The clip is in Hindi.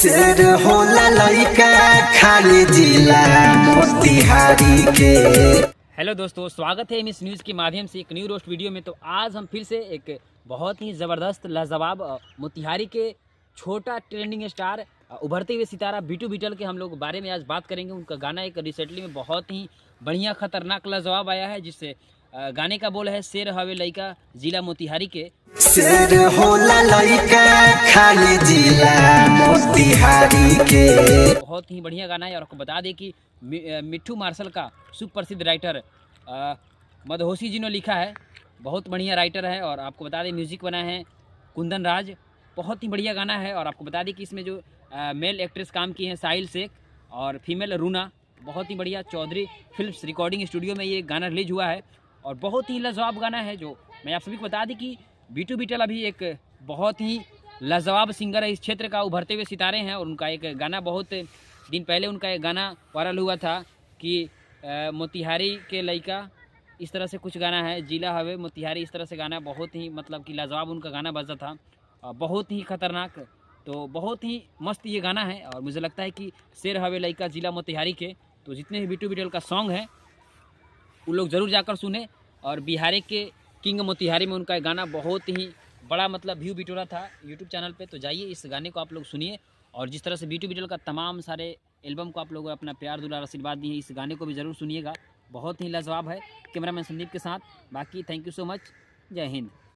शेर होला लइका खाली जिला मोतिहारी के। हेलो दोस्तों, स्वागत है एमएस न्यूज़ के माध्यम से एक न्यू रोस्ट वीडियो में। तो आज हम फिर से एक बहुत ही ज़बरदस्त लाजवाब मोतिहारी के छोटा ट्रेंडिंग स्टार उभरते हुए सितारा बीटू बीटल के हम लोग बारे में आज बात करेंगे। उनका गाना एक रिसेंटली में बहुत ही बढ़िया खतरनाक लाजवाब आया है, जिससे गाने का बोल है शेर हवे लइका जिला मोतिहारी के। शेर होला लइका खाली जिला मोतिहारी के। बहुत ही बढ़िया गाना है। और आपको बता दें कि मिट्ठू मार्शल का सुप्रसिद्ध राइटर मदहोशी जी ने लिखा है। बहुत बढ़िया राइटर है। और आपको बता दें म्यूज़िक बना है कुंदन राज। बहुत ही बढ़िया गाना है। और आपको बता दें कि इसमें जो मेल एक्ट्रेस काम की हैं साहिल शेख और फीमेल रूना। बहुत ही बढ़िया चौधरी फिल्म्स रिकॉर्डिंग स्टूडियो में ये गाना रिलीज हुआ है और बहुत ही लाजवाब गाना है। जो मैं आप सभी को बता दें कि बीटू बीटल अभी एक बहुत ही लाजवाब सिंगर है, इस क्षेत्र का उभरते हुए सितारे हैं। और उनका एक गाना बहुत दिन पहले उनका एक गाना वायरल हुआ था कि मोतिहारी के लइका, इस तरह से कुछ गाना है, जिला हवे मोतिहारी, इस तरह से गाना बहुत ही मतलब कि लाजवाब उनका गाना बजा था, बहुत ही खतरनाक। तो बहुत ही मस्त ये गाना है। और मुझे लगता है कि शेर हवे लइका जिला मोतिहारी के, तो जितने भी बीटू बीटल का सॉन्ग है उन लोग ज़रूर जाकर सुने। और बिहारी के किंग मोतिहारी में उनका गाना बहुत ही बड़ा मतलब व्यू बिटोरा था यूट्यूब चैनल पे। तो जाइए इस गाने को आप लोग सुनिए। और जिस तरह से बीटू बीटल का तमाम सारे एल्बम को आप लोग अपना प्यार दुलार आशीर्वाद दिए, इस गाने को भी ज़रूर सुनिएगा। बहुत ही लाजवाब है। कैमरामैन संदीप के साथ बाकी थैंक यू सो मच। जय हिंद।